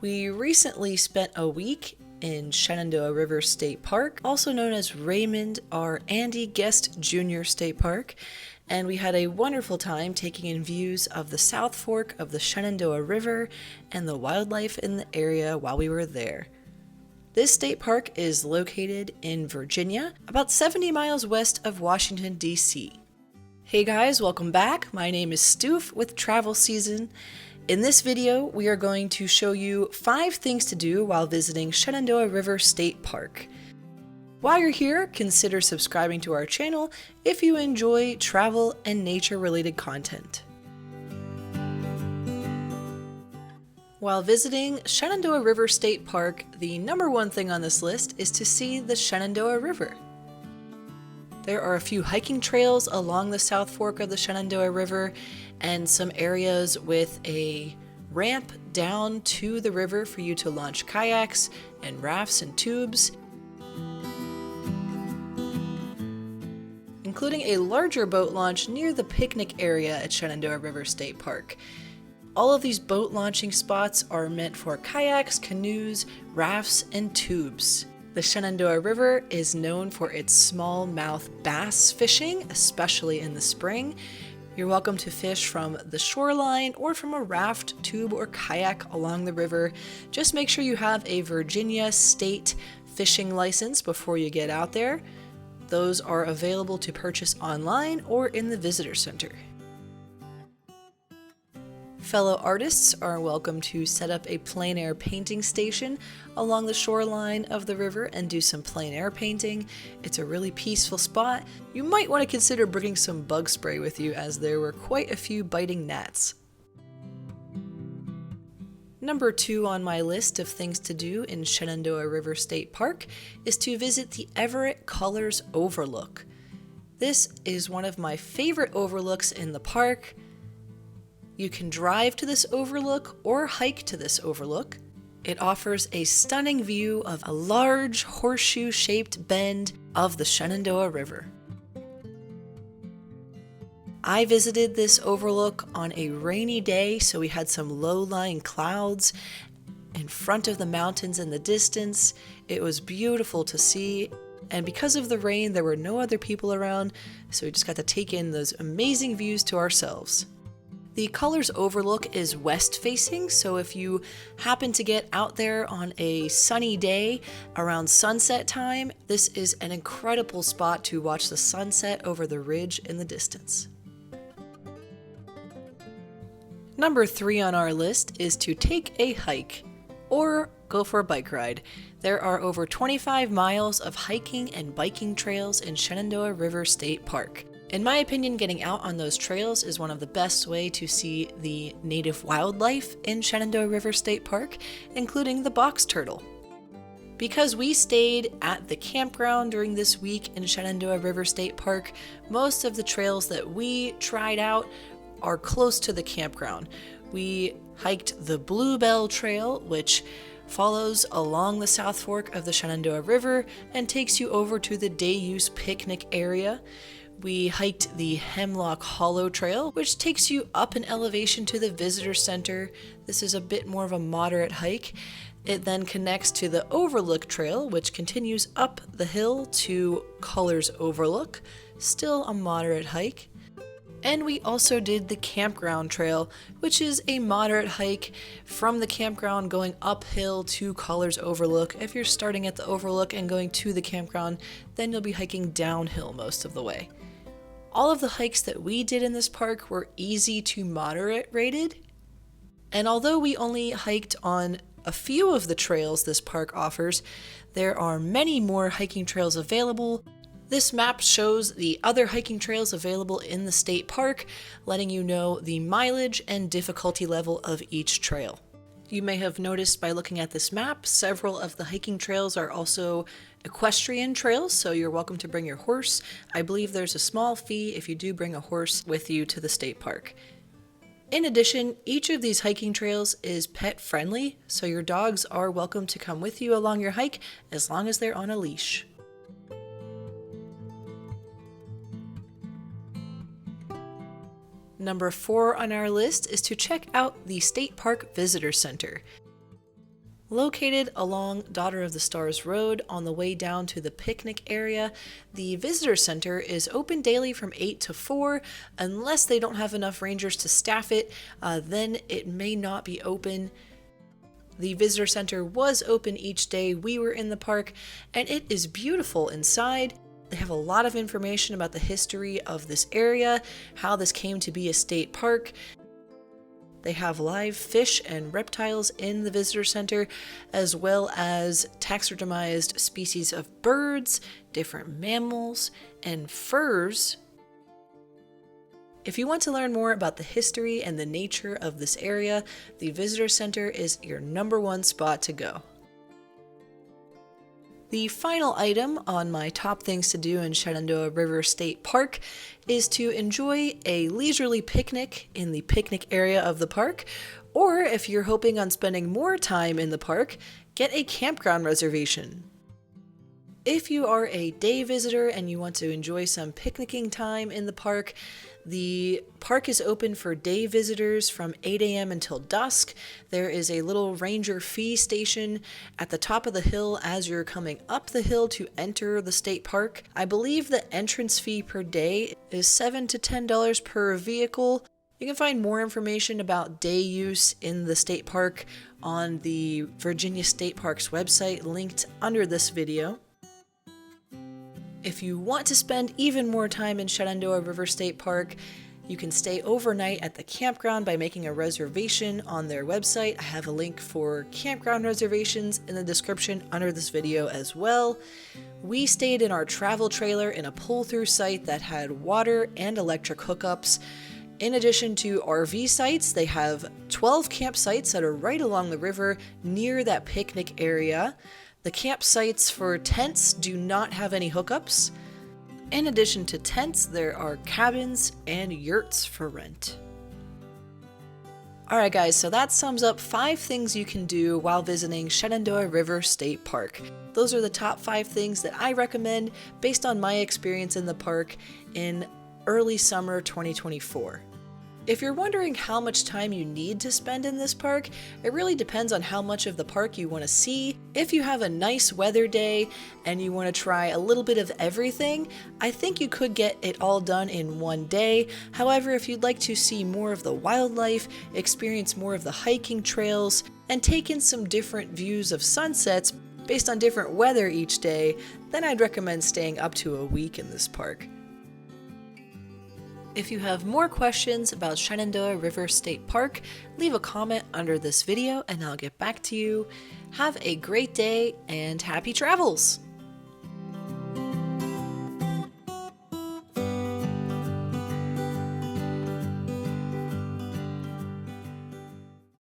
We recently spent a week in Shenandoah River State Park, also known as Raymond R. Andy Guest Jr. State Park, and we had a wonderful time taking in views of the South Fork of the Shenandoah River and the wildlife in the area while we were there. This state park is located in Virginia, about 70 miles west of Washington, D.C. Hey guys, welcome back. My name is Stoof with Travel SzN. In this video, we are going to show you 5 things to do while visiting Shenandoah River State Park. While you're here, consider subscribing to our channel if you enjoy travel and nature-related content. While visiting Shenandoah River State Park, the number one thing on this list is to see the Shenandoah River. There are a few hiking trails along the South Fork of the Shenandoah River and some areas with a ramp down to the river for you to launch kayaks and rafts and tubes, including a larger boat launch near the picnic area at Shenandoah River State Park. All of these boat launching spots are meant for kayaks, canoes, rafts, and tubes. The Shenandoah River is known for its smallmouth bass fishing, especially in the spring. You're welcome to fish from the shoreline or from a raft, tube, or kayak along the river. Just make sure you have a Virginia state fishing license before you get out there. Those are available to purchase online or in the visitor center. Fellow artists are welcome to set up a plein air painting station along the shoreline of the river and do some plein air painting. It's a really peaceful spot. You might want to consider bringing some bug spray with you, as there were quite a few biting gnats. Number 2 on my list of things to do in Shenandoah River State Park is to visit the Everett Colors Overlook. This is one of my favorite overlooks in the park. You can drive to this overlook or hike to this overlook. It offers a stunning view of a large horseshoe-shaped bend of the Shenandoah River. I visited this overlook on a rainy day, so we had some low-lying clouds in front of the mountains in the distance. It was beautiful to see, and because of the rain, there were no other people around, so we just got to take in those amazing views to ourselves. The Colors Overlook is west-facing, so if you happen to get out there on a sunny day around sunset time, this is an incredible spot to watch the sunset over the ridge in the distance. Number 3 on our list is to take a hike or go for a bike ride. There are over 25 miles of hiking and biking trails in Shenandoah River State Park. In my opinion, getting out on those trails is one of the best ways to see the native wildlife in Shenandoah River State Park, including the box turtle. Because we stayed at the campground during this week in Shenandoah River State Park, most of the trails that we tried out are close to the campground. We hiked the Bluebell Trail, which follows along the South Fork of the Shenandoah River and takes you over to the day-use picnic area. We hiked the Hemlock Hollow Trail, which takes you up an elevation to the visitor center. This is a bit more of a moderate hike. It then connects to the Overlook Trail, which continues up the hill to Colors Overlook, still a moderate hike. And we also did the Campground Trail, which is a moderate hike from the campground going uphill to Colors Overlook. If you're starting at the Overlook and going to the campground, then you'll be hiking downhill most of the way. All of the hikes that we did in this park were easy to moderate rated. And although we only hiked on a few of the trails this park offers, there are many more hiking trails available. This map shows the other hiking trails available in the state park, letting you know the mileage and difficulty level of each trail. You may have noticed by looking at this map, several of the hiking trails are also equestrian trails, so you're welcome to bring your horse. I believe there's a small fee if you do bring a horse with you to the state park. In addition, each of these hiking trails is pet friendly, so your dogs are welcome to come with you along your hike as long as they're on a leash. Number 4 on our list is to check out the State Park Visitor Center. Located along Daughter of the Stars Road on the way down to the picnic area, the visitor center is open daily from 8 to 4. Unless they don't have enough rangers to staff it, then it may not be open. The visitor center was open each day we were in the park, and it is beautiful inside. They have a lot of information about the history of this area, how this came to be a state park. They have live fish and reptiles in the visitor center, as well as taxidermized species of birds, different mammals, and furs. If you want to learn more about the history and the nature of this area, the visitor center is your #1 spot to go. The final item on my top things to do in Shenandoah River State Park is to enjoy a leisurely picnic in the picnic area of the park, or if you're hoping on spending more time in the park, get a campground reservation. If you are a day visitor and you want to enjoy some picnicking time in the park is open for day visitors from 8 a.m. until dusk. There is a little ranger fee station at the top of the hill as you're coming up the hill to enter the state park. I believe the entrance fee per day is $7 to $10 per vehicle. You can find more information about day use in the state park on the Virginia State Parks website linked under this video. If you want to spend even more time in Shenandoah River State Park, you can stay overnight at the campground by making a reservation on their website. I have a link for campground reservations in the description under this video as well. We stayed in our travel trailer in a pull-through site that had water and electric hookups. In addition to RV sites, they have 12 campsites that are right along the river near that picnic area. The campsites for tents do not have any hookups. In addition to tents, there are cabins and yurts for rent. Alright guys, so that sums up 5 things you can do while visiting Shenandoah River State Park. Those are the top 5 things that I recommend based on my experience in the park in early summer 2024. If you're wondering how much time you need to spend in this park, it really depends on how much of the park you want to see. If you have a nice weather day and you want to try a little bit of everything, I think you could get it all done in one day. However, if you'd like to see more of the wildlife, experience more of the hiking trails, and take in some different views of sunsets based on different weather each day, then I'd recommend staying up to a week in this park. If you have more questions about Shenandoah River State Park, leave a comment under this video and I'll get back to you. Have a great day and happy travels!